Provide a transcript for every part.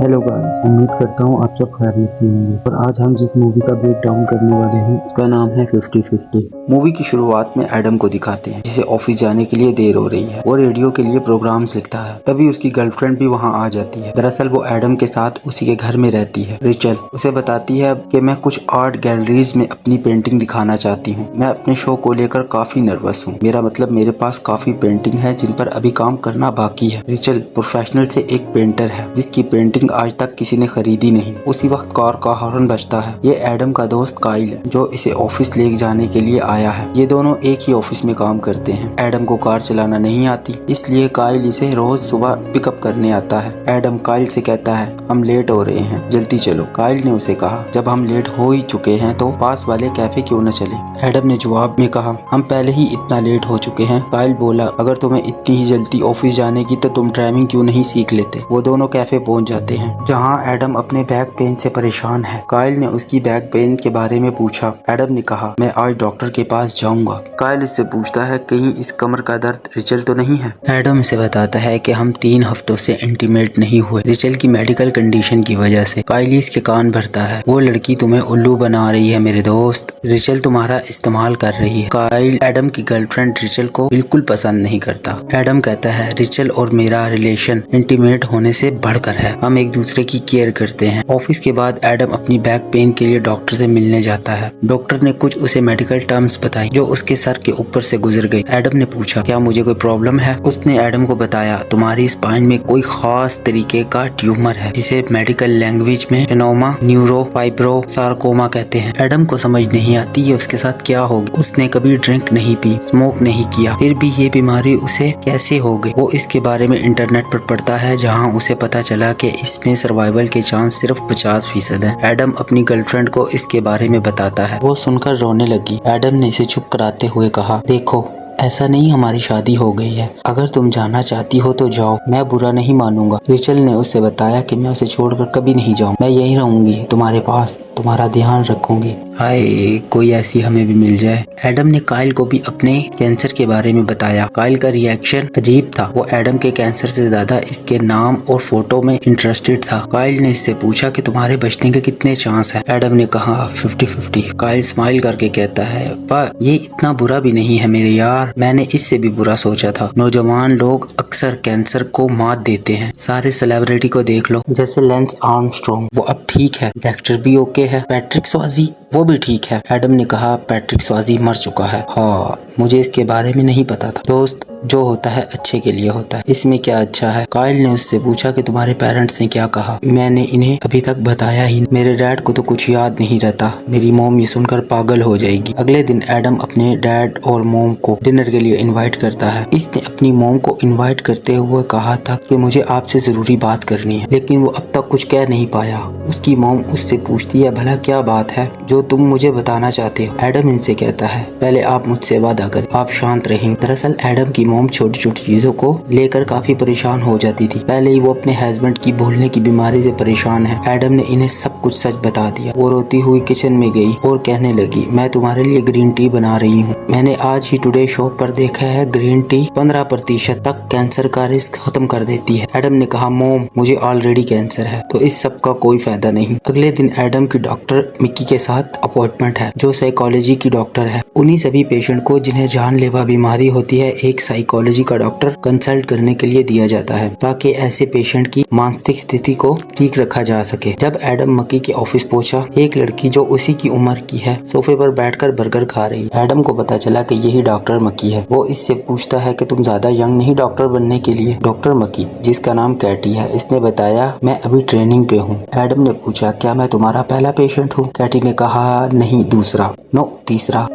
Hello guys, उम्मीद करता हूँ आप सब खैरियत से होंगे। और आज हम जिस मूवी का ब्रेक डाउन करने वाले हैं उसका नाम है 50-50। मूवी की शुरुआत में एडम को दिखाते हैं जिसे ऑफिस जाने के लिए देर हो रही है। वो रेडियो के लिए प्रोग्राम्स लिखता है। तभी उसकी गर्लफ्रेंड भी वहाँ आ जाती है। दरअसल वो एडम के साथ उसी के घर में रहती है। रिचल उसे बताती है कि मैं कुछ आर्ट गैलरीज में अपनी पेंटिंग दिखाना चाहती हूँ। मैं अपने शो को लेकर काफी नर्वस हूँ। मेरा मतलब मेरे पास काफी पेंटिंग है जिन पर अभी काम करना बाकी है। रिचल प्रोफेशनल से एक पेंटर है जिसकी पेंटिंग आज तक किसी ने खरीदी नहीं। उसी वक्त कार का हॉर्न बजता है। ये एडम का दोस्त काइल है जो इसे ऑफिस ले जाने के लिए आया है। ये दोनों एक ही ऑफिस में काम करते हैं। एडम को कार चलाना नहीं आती, इसलिए काइल इसे रोज सुबह पिकअप करने आता है। एडम काइल से कहता है हम लेट हो रहे हैं, जल्दी चलो। काइल ने उसे कहा जब हम लेट हो ही चुके हैं तो पास वाले कैफे क्यों न चले। एडम ने जवाब में कहा हम पहले ही इतना लेट हो चुके हैं। काइल बोला अगर तुम्हें इतनी ही जल्दी ऑफिस जाने की तो तुम ड्राइविंग क्यों नहीं सीख लेते। वो दोनों कैफे पहुंच जाते हैं जहाँ एडम अपने बैक पेन से परेशान है। काइल ने उसकी बैक पेन के बारे में पूछा। एडम ने कहा मैं आज डॉक्टर के पास जाऊंगा। काइल इससे पूछता है कहीं इस कमर का दर्द रिचल तो नहीं है। एडम इसे बताता है कि हम 3 हफ्तों से इंटीमेट नहीं हुए रिचल की मेडिकल कंडीशन की वजह से। काइल इसके कान भरता है वो लड़की तुम्हें उल्लू बना रही है मेरे दोस्त। रिचल तुम्हारा इस्तेमाल कर रही है। काइल एडम की गर्लफ्रेंड रिचल को बिल्कुल पसंद नहीं करता। एडम कहता है रिचल और मेरा रिलेशन इंटीमेट होने से बढ़कर है। हम एक दूसरे की केयर करते हैं। ऑफिस के बाद एडम अपनी बैक पेन के लिए डॉक्टर से मिलने जाता है। डॉक्टर ने कुछ उसे मेडिकल टर्म्स बताई जो उसके सर के ऊपर से गुजर गई। एडम ने पूछा क्या मुझे कोई प्रॉब्लम है। उसने एडम को बताया तुम्हारी स्पाइन में कोई खास तरीके का ट्यूमर है जिसे मेडिकल लैंग्वेज में एनोमा न्यूरोफाइब्रो सार्कोमा कहते हैं। एडम को समझ नहीं आती है उसके साथ क्या हो गया। उसने कभी ड्रिंक नहीं पी, स्मोक नहीं किया, फिर भी ये बीमारी उसे कैसे हो गई। वो इसके बारे में इंटरनेट पर पढ़ता है जहाँ उसे पता चला कि इसमें सर्वाइवल के चांस सिर्फ 50% है। एडम अपनी गर्लफ्रेंड को इसके बारे में बताता है। वो सुनकर रोने लगी। एडम ने इसे चुप कराते हुए कहा देखो ऐसा नहीं हमारी शादी हो गई है। अगर तुम जाना चाहती हो तो जाओ, मैं बुरा नहीं मानूंगा। रिचल ने उसे बताया कि मैं उसे छोड़कर कभी नहीं जाऊँ। मैं यहीं रहूंगी तुम्हारे पास, तुम्हारा ध्यान रखूंगी। हाय कोई ऐसी हमें भी मिल जाए। एडम ने काइल को भी अपने कैंसर के बारे में बताया। काइल का रिएक्शन अजीब था। वो एडम के कैंसर से ज्यादा इसके नाम और फोटो में इंटरेस्टेड था। काइल ने इससे पूछा कि तुम्हारे बचने के कितने चांस है। एडम ने कहा 50-50। काइल स्माइल करके कहता है पर ये इतना बुरा भी नहीं है मेरे यार, मैंने इससे भी बुरा सोचा था। नौजवान लोग अक्सर कैंसर को मात देते हैं। सारे सेलिब्रिटी को देख लो जैसे लेंस आर्मस्ट्रॉन्ग, वो अब ठीक है। डेक्स्टर भी ओके है। पैट्रिक स्वाजी वो भी ठीक है। एडम ने कहा पैट्रिक स्वाजी मर चुका है। हाँ मुझे इसके बारे में नहीं पता था। दोस्त जो होता है अच्छे के लिए होता है, इसमें क्या अच्छा है। काइल ने उससे पूछा कि तुम्हारे पेरेंट्स ने क्या कहा। मैंने इन्हें अभी तक बताया ही। मेरे डैड को तो कुछ याद नहीं रहता। मेरी मॉम ये सुनकर पागल हो जाएगी। अगले दिन एडम अपने डैड और मॉम को डिनर के लिए इनवाइट करता है। इसने अपनी मॉम को इनवाइट करते हुए कहा था कि मुझे आपसे जरूरी बात करनी है, लेकिन वो अब तक कुछ कह नहीं पाया। उसकी मॉम उससे पूछती है भला क्या बात है जो तुम मुझे बताना चाहते हो। एडम इनसे कहता है पहले आप मुझसे वादा करें, आप शांत रहेंगे। दरअसल एडम की मॉम छोटी छोटी चीजों को लेकर काफी परेशान हो जाती थी। पहले ही वो अपने हस्बैंड की भूलने की बीमारी से परेशान है। एडम ने इन्हें सब कुछ सच बता दिया। वो रोती हुई किचन में गई और कहने लगी मैं तुम्हारे लिए ग्रीन टी बना रही हूँ। मैंने आज ही टुडे शो पर देखा है ग्रीन टी 15% तक कैंसर का रिस्क खत्म कर देती है। एडम ने कहा मॉम मुझे ऑलरेडी कैंसर है तो इस सब का कोई फायदा नहीं। अगले दिन एडम की डॉक्टर मिक्की के साथ अपॉइंटमेंट है जो साइकोलॉजी की डॉक्टर है। उन्हीं सभी पेशेंट को जिन्हें जानलेवा बीमारी होती है एक साइकोलॉजी का डॉक्टर कंसल्ट करने के लिए दिया जाता है ताकि ऐसे पेशेंट की मानसिक स्थिति को ठीक रखा जा सके। जब एडम मक्की के ऑफिस पहुंचा, एक लड़की जो उसी की उम्र की है सोफे पर बैठकर बर्गर खा रही है। एडम को पता चला कि यही डॉक्टर मक्की है। वो इससे पूछता है कि तुम ज्यादा यंग नहीं डॉक्टर बनने के लिए। डॉक्टर मक्की जिसका नाम कैटी है इसने बताया मैं अभी ट्रेनिंग पे हूँ। एडम ने पूछा क्या मैं तुम्हारा पहला पेशेंट हूँ। कैटी ने कहा नहीं दूसरा। नो तीसरा।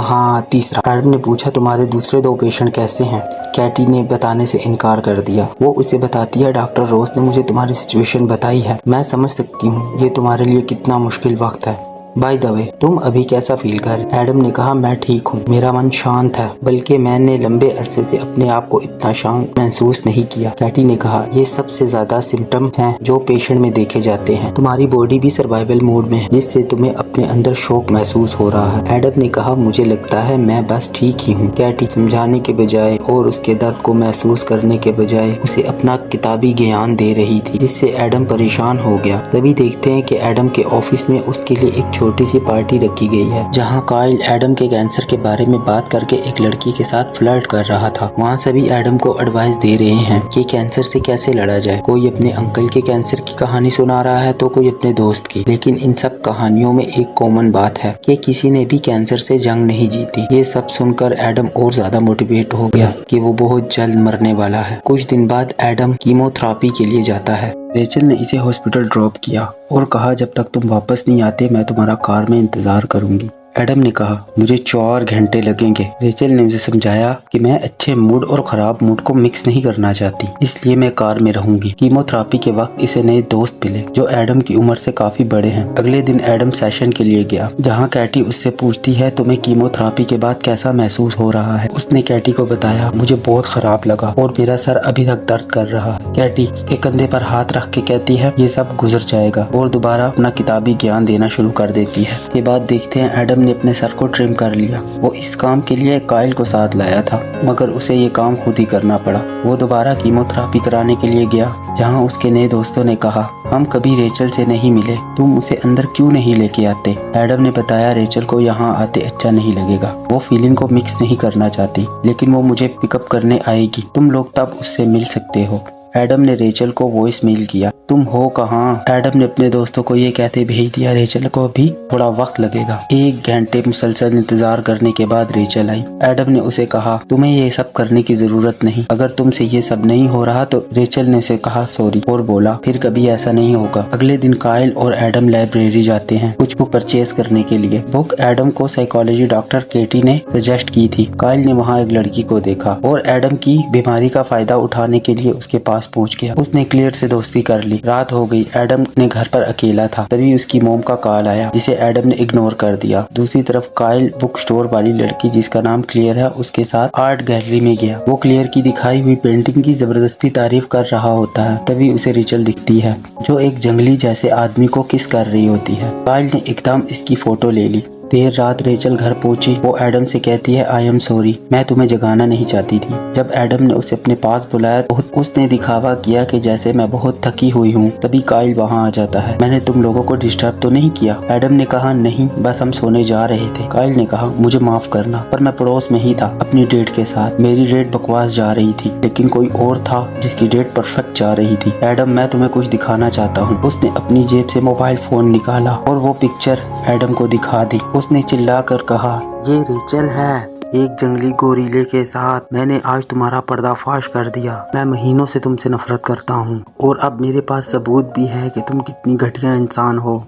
हाँ तीसरा। एडम ने पूछा तुम्हारे दूसरे 2 पेशेंट कैसे हैं। कैटी ने बताने से इनकार कर दिया। वो उसे बताती है डॉक्टर रोज ने मुझे तुम्हारी सिचुएशन बताई है। मैं समझ सकती हूँ ये तुम्हारे लिए कितना मुश्किल वक्त है। बाय द वे, तुम अभी कैसा फील कर? एडम ने कहा, मैं ठीक हूँ, मेरा मन शांत है, बल्कि मैंने लंबे अरसे से अपने आप को इतना शांत महसूस नहीं किया। कैटी ने कहा, ये सबसे ज्यादा सिम्टम हैं जो पेशेंट में देखे जाते हैं। तुम्हारी बॉडी भी सर्वाइवल मोड में है, जिससे तुम्हें अपने अंदर शौक महसूस हो रहा है। एडम ने कहा, मुझे लगता है मैं बस ठीक ही हूँ। कैटी समझाने के बजाय और उसके दर्द को महसूस करने के बजाय उसे अपना किताबी ज्ञान दे रही थी, जिससे एडम परेशान हो गया। तभी देखते हैं कि एडम के ऑफिस में उसके लिए एक छोटी सी पार्टी रखी गई है, जहां काइल एडम के कैंसर के बारे में बात करके एक लड़की के साथ फ्लर्ट कर रहा था। वहां सभी एडम को एडवाइस दे रहे हैं कि कैंसर से कैसे लड़ा जाए। कोई अपने अंकल के कैंसर की कहानी सुना रहा है तो कोई अपने दोस्त की, लेकिन इन सब कहानियों में एक कॉमन बात है कि किसी ने भी कैंसर से जंग नहीं जीती। ये सब सुनकर एडम और ज्यादा मोटिवेट हो गया कि वो बहुत जल्द मरने वाला है। कुछ दिन बाद एडम कीमोथेरेपी के लिए जाता है। रेचल ने इसे हॉस्पिटल ड्रॉप किया और कहा, जब तक तुम वापस नहीं आते मैं तुम्हारा कार में इंतजार करूंगी। एडम ने कहा, मुझे 4 घंटे लगेंगे। रेचल ने उसे समझाया कि मैं अच्छे मूड और खराब मूड को मिक्स नहीं करना चाहती, इसलिए मैं कार में रहूंगी। कीमोथेरेपी के वक्त इसे नए दोस्त मिले जो एडम की उम्र से काफी बड़े हैं। अगले दिन एडम सेशन के लिए गया, जहां कैटी उससे पूछती है, तुम्हें कीमोथेरेपी के बाद कैसा महसूस हो रहा है? उसने कैटी को बताया, मुझे बहुत खराब लगा और मेरा सर अभी तक दर्द कर रहा है। कैटी उसके कंधे पर हाथ रख के कहती है, ये सब गुजर जाएगा, और दोबारा अपना किताबी ज्ञान देना शुरू कर देती है। के बाद देखते हैं एडम ने अपने सर को ट्रिम कर लिया। वो इस काम के लिए काइल को साथ लाया था, मगर उसे ये काम खुद ही करना पड़ा। वो दोबारा कीमोथेरेपी कराने के लिए गया, जहां उसके नए दोस्तों ने कहा, हम कभी रेचल से नहीं मिले, तुम उसे अंदर क्यों नहीं लेके आते? एडम ने बताया, रेचल को यहाँ आते अच्छा नहीं लगेगा, वो फीलिंग को मिक्स नहीं करना चाहती, लेकिन वो मुझे पिकअप करने आएगी, तुम लोग तब उससे मिल सकते हो। एडम ने रेचल को वॉइस मेल किया, तुम हो कहाँ? एडम ने अपने दोस्तों को ये कहते भेज दिया, रेचल को भी थोड़ा वक्त लगेगा। 1 घंटे मुसलसल इंतजार करने के बाद रेचल आई। एडम ने उसे कहा, तुम्हें ये सब करने की जरूरत नहीं, अगर तुमसे ये सब नहीं हो रहा तो। रेचल ने उसे कहा सॉरी और बोला, फिर कभी ऐसा नहीं होगा। अगले दिन काइल और एडम लाइब्रेरी जाते हैं कुछ बुक परचेज करने के लिए। बुक एडम को साइकोलॉजी डॉक्टर केटी ने सजेस्ट की थी। काइल ने वहाँ एक लड़की को देखा और एडम की बीमारी का फायदा उठाने के लिए उसके पास पहुंच गया। उसने क्लियर से दोस्ती कर ली। रात हो गई, एडम ने घर पर अकेला था, तभी उसकी मोम का कॉल आया, जिसे एडम ने इग्नोर कर दिया। दूसरी तरफ काइल बुक स्टोर वाली लड़की, जिसका नाम क्लियर है, उसके साथ आर्ट गैलरी में गया। वो क्लियर की दिखाई हुई पेंटिंग की जबरदस्ती तारीफ कर रहा होता है। तभी उसे रेचल दिखती है, जो एक जंगली जैसे आदमी को किस कर रही होती है। काइल ने एकदम इसकी फोटो ले ली। देर रात रेचल घर पहुंची। वो एडम से कहती है, आई एम सॉरी, मैं तुम्हें जगाना नहीं चाहती थी। जब एडम ने उसे अपने पास बुलाया तो उसने दिखावा किया कि जैसे मैं बहुत थकी हुई हूँ। तभी काइल वहाँ आ जाता है, मैंने तुम लोगों को डिस्टर्ब तो नहीं किया? एडम ने कहा, नहीं, बस हम सोने जा रहे थे। काइल ने कहा, मुझे माफ करना, पर मैं पड़ोस में ही था अपनी डेट के साथ। मेरी डेट बकवास जा रही थी, लेकिन कोई और था जिसकी डेट परफेक्ट जा रही थी। एडम, मैं तुम्हें कुछ दिखाना चाहता हूँ। उसने अपनी जेब से मोबाइल फोन निकाला और वो पिक्चर एडम को दिखा दी। उसने चिल्लाकर कहा, ये रेचल है, एक जंगली गोरीले के साथ। मैंने आज तुम्हारा पर्दाफाश कर दिया। मैं महीनों से तुमसे नफरत करता हूँ और अब मेरे पास सबूत भी है कि तुम कितनी घटिया इंसान हो।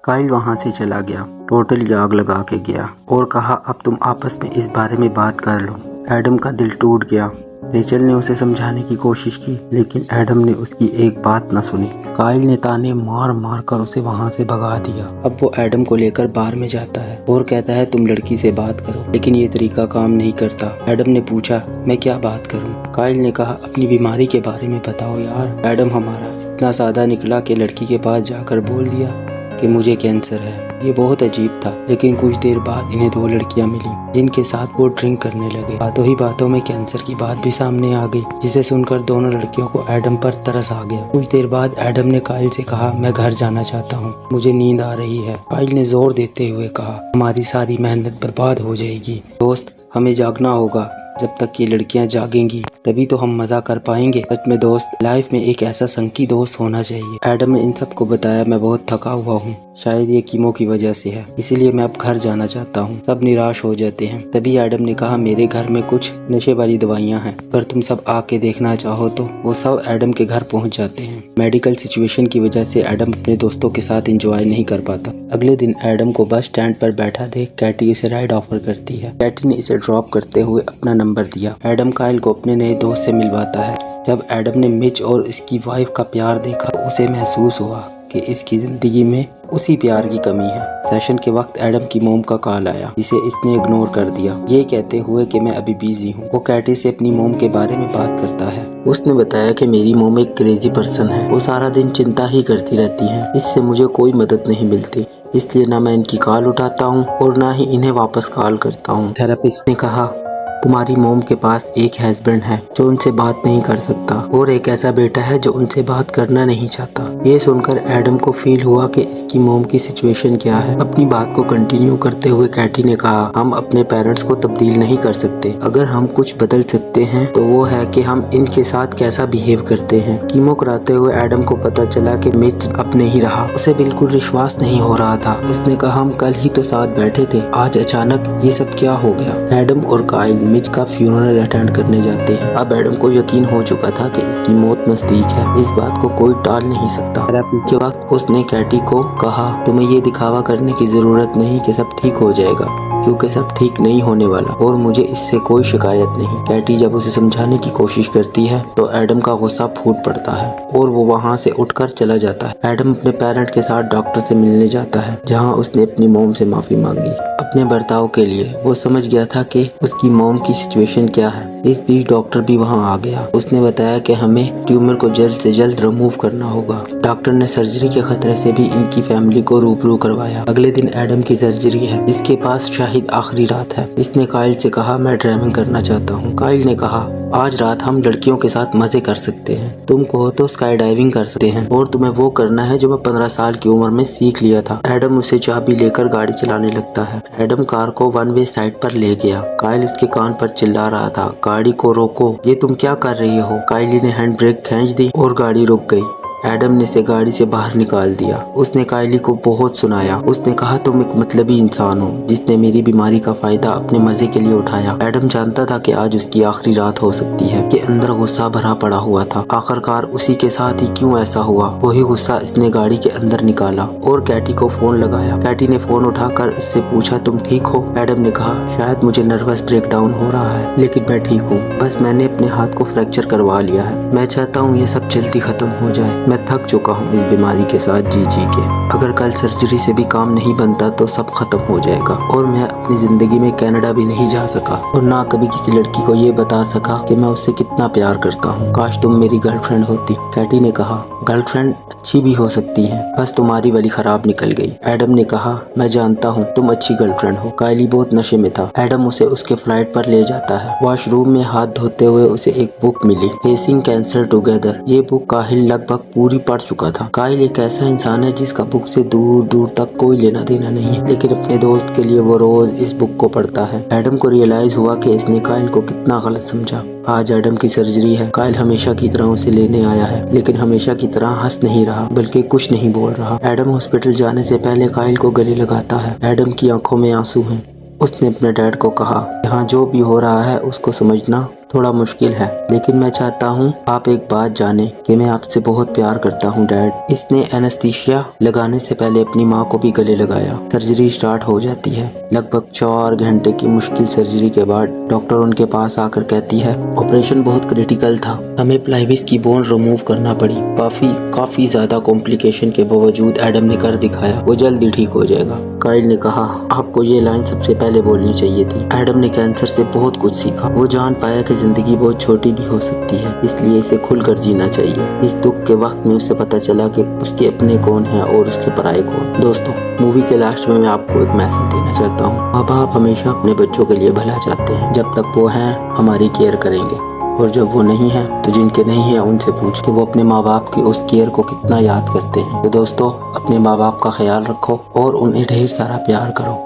काइल वहाँ से चला गया, टोटली आग लगा के गया और कहा, अब तुम आपस में इस बारे में बात कर लो। एडम का दिल टूट गया। रेचल ने उसे समझाने की कोशिश की, लेकिन एडम ने उसकी एक बात न सुनी। काइल ने ताने मार मार कर उसे वहाँ से भगा दिया। अब वो एडम को लेकर बार में जाता है और कहता है, तुम लड़की से बात करो, लेकिन ये तरीका काम नहीं करता। एडम ने पूछा, मैं क्या बात करूँ? काइल ने कहा, अपनी बीमारी के बारे में बताओ यार। एडम हमारा इतना सादा निकला कि लड़की के पास जाकर बोल दिया कि मुझे कैंसर है। ये बहुत अजीब था, लेकिन कुछ देर बाद इन्हें 2 लड़कियां मिली, जिनके साथ वो ड्रिंक करने लगे। बातों ही बातों में कैंसर की बात भी सामने आ गई, जिसे सुनकर दोनों लड़कियों को एडम पर तरस आ गया। कुछ देर बाद एडम ने काइल से कहा, मैं घर जाना चाहता हूँ, मुझे नींद आ रही है। काइल ने जोर देते हुए कहा, हमारी सारी मेहनत बर्बाद हो जाएगी दोस्त, हमें जागना होगा। जब तक ये लड़कियां जागेंगी तभी तो हम मजा कर पाएंगे। सच में दोस्त, लाइफ में एक ऐसा संगी दोस्त होना चाहिए। एडम ने इन सबको बताया, मैं बहुत थका हुआ हूँ, शायद ये कीमो की वजह से है, इसीलिए मैं अब घर जाना चाहता हूँ। सब निराश हो जाते हैं। तभी एडम ने कहा, मेरे घर में कुछ नशे वाली दवाइयाँ हैं, अगर तुम सब आके देखना चाहो तो। वो सब एडम के घर पहुँच जाते हैं। मेडिकल सिचुएशन की वजह से एडम अपने दोस्तों के साथ एंजॉय नहीं कर पाता। अगले दिन एडम को बस स्टैंड पर बैठा देख कैटी इसे राइड ऑफर करती है। कैटी ने इसे ड्रॉप करते हुए अपना नंबर दिया। एडम काइल को अपने नए दोस्त से मिलवाता है। जब एडम ने मिच और इसकी वाइफ का प्यार देखा, उसे महसूस हुआ कि इसकी जिंदगी में उसी प्यार की कमी है। सेशन के वक्त एडम की मोम का कॉल आया जिसे इसने इग्नोर कर दिया, ये कहते हुए कि मैं अभी बिजी हूँ। वो कैटी से अपनी मोम के बारे में बात करता है। उसने बताया कि मेरी मोम एक क्रेजी पर्सन है, वो सारा दिन चिंता ही करती रहती है, इससे मुझे कोई मदद नहीं मिलती, इसलिए ना मैं इनकी कॉल उठाता हूँ और ना ही इन्हें वापस कॉल करता हूँ। थेरेपिस्ट ने कहा तुम्हारी मोम के पास एक हस्बैंड है जो उनसे बात नहीं कर सकता और एक ऐसा बेटा है जो उनसे बात करना नहीं चाहता। ये सुनकर एडम को फील हुआ कि इसकी मोम की सिचुएशन क्या है। अपनी बात को कंटिन्यू करते हुए कैटी ने कहा हम अपने पेरेंट्स को तब्दील नहीं कर सकते, अगर हम कुछ बदल सकते हैं तो वो है कि हम इनके साथ कैसा बिहेव करते हैं। कीमो कराते हुए एडम को पता चला कि मिच अब नहीं रहा। उसे बिल्कुल विश्वास नहीं हो रहा था। उसने कहा हम कल ही तो साथ बैठे थे, आज अचानक ये सब क्या हो गया। एडम और काइल मिच का फ्यूनरल अटेंड करने जाते हैं। अब एडम को यकीन हो चुका था कि इसकी मौत नजदीक है, इस बात को कोई टाल नहीं सकता। के वक्त उसने कैटी को कहा तुम्हें ये दिखावा करने की जरूरत नहीं कि सब ठीक हो जाएगा, क्योंकि सब ठीक नहीं होने वाला और मुझे इससे कोई शिकायत नहीं। कैटी जब उसे समझाने की कोशिश करती है तो एडम का गुस्सा फूट पड़ता है और वो वहाँ से उठकर चला जाता है। एडम अपने पेरेंट के साथ डॉक्टर से मिलने जाता है, जहाँ उसने अपनी मोम से माफी मांगी अपने बर्ताव के लिए। वो समझ गया था कि उसकी मोम की सिचुएशन क्या है। इस बीच डॉक्टर भी वहाँ आ गया। उसने बताया कि हमें ट्यूमर को जल्द से जल्द रिमूव करना होगा। डॉक्टर ने सर्जरी के खतरे से भी इनकी फैमिली को रूबरू करवाया। अगले दिन एडम की सर्जरी है। इसके पास शाहिद आखिरी रात है। इसने काइल से कहा मैं ड्राइविंग करना चाहता हूँ। काइल ने कहा आज रात हम लड़कियों के साथ मजे कर सकते हैं, तुम कहो तो स्काई डाइविंग कर सकते हैं और तुम्हें वो करना है जो मैं 15 साल की उम्र में सीख लिया था। एडम उसे चाबी लेकर गाड़ी चलाने लगता है। एडम कार को वन वे साइड पर ले गया। काइल इसके कान पर चिल्ला रहा था गाड़ी को रोको, ये तुम क्या कर रही हो। काइली ने हैंड ब्रेक खींच दी और गाड़ी रुक गई। एडम ने इसे गाड़ी से बाहर निकाल दिया। उसने काइली को बहुत सुनाया। उसने कहा तुम एक मतलबी इंसान हो जिसने मेरी बीमारी का फायदा अपने मजे के लिए उठाया। एडम जानता था कि आज उसकी आखिरी रात हो सकती है, कि अंदर गुस्सा भरा पड़ा हुआ था। आखिरकार उसी के साथ ही क्यों ऐसा हुआ, वही गुस्सा इसने गाड़ी के अंदर निकाला और कैटी को फोन लगाया। कैटी ने फोन उठाकर इससे पूछा तुम ठीक हो। एडम ने कहा शायद मुझे नर्वस ब्रेकडाउन हो रहा है, लेकिन मैं ठीक हूँ, बस मैंने अपने हाथ को फ्रैक्चर करवा लिया है। मैं चाहता हूँ ये सब जल्दी खत्म हो जाए, मैं थक चुका हूँ इस बीमारी के साथ जी के। अगर कल सर्जरी से भी काम नहीं बनता तो सब खत्म हो जाएगा और मैं अपनी जिंदगी में कनाडा भी नहीं जा सका और ना कभी किसी लड़की को ये बता सका कि मैं उससे कितना प्यार करता हूँ। काश तुम मेरी गर्लफ्रेंड होती। कैटी ने कहा गर्लफ्रेंड अच्छी भी हो सकती है, बस तुम्हारी वाली खराब निकल गई। एडम ने कहा मैं जानता हूँ तुम अच्छी गर्लफ्रेंड हो। काइली बहुत नशे में था। एडम उसे उसके फ्लाइट पर ले जाता है। वॉशरूम में हाथ धोते हुए उसे एक बुक मिली, फेसिंग कैंसर टुगेदर। ये बुक काहिल लगभग पूरी पढ़ चुका था। काइल एक ऐसा इंसान है जिसका बुक से दूर दूर तक कोई लेना देना नहीं है, लेकिन अपने दोस्त के लिए वो रोज इस बुक को पढ़ता है। एडम को रियलाइज हुआ कि इसने काइल को कितना गलत समझा। आज एडम की सर्जरी है। काइल हमेशा की तरह उसे लेने आया है, लेकिन हमेशा की तरह हंस नहीं रहा, बल्कि कुछ नहीं बोल रहा। एडम हॉस्पिटल जाने से पहले काइल को गले लगाता है। एडम की आंखों में आंसू हैं। उसने अपने डैड को कहा यहाँ जो भी हो रहा है उसको समझना थोड़ा मुश्किल है, लेकिन मैं चाहता हूँ आप एक बात जाने कि मैं आपसे बहुत प्यार करता हूँ डैड। इसने एनेस्थीसिया लगाने से पहले अपनी माँ को भी गले लगाया। सर्जरी स्टार्ट हो जाती है। लगभग 4 घंटे की मुश्किल सर्जरी के बाद डॉक्टर उनके पास आकर कहती है ऑपरेशन बहुत क्रिटिकल था, हमें प्लाइविस की बोन रिमूव करना पड़ी। काफी ज्यादा कॉम्प्लिकेशन के बावजूद एडम ने कर दिखाया, वो जल्दी ठीक हो जाएगा। काइल ने कहा आपको ये लाइन सबसे पहले बोलनी चाहिए थी। एडम ने कैंसर से बहुत कुछ सीखा। वो जान पाया कि जिंदगी बहुत छोटी भी हो सकती है, इसलिए इसे खुलकर जीना चाहिए। इस दुख के वक्त में उसे पता चला कि उसके अपने कौन हैं और उसके पराये कौन। दोस्तों मूवी के लास्ट में मैं आपको एक मैसेज देना चाहता हूँ। माँ बाप हमेशा अपने बच्चों के लिए भला चाहते हैं। जब तक वो हैं हमारी केयर करेंगे, और जब वो नहीं है तो जिनके नहीं है उनसे पूछ के वो अपने माँ बाप की उस केयर को कितना याद करते हैं। तो दोस्तों अपने माँ बाप का ख्याल रखो और उन्हें ढेर सारा प्यार करो।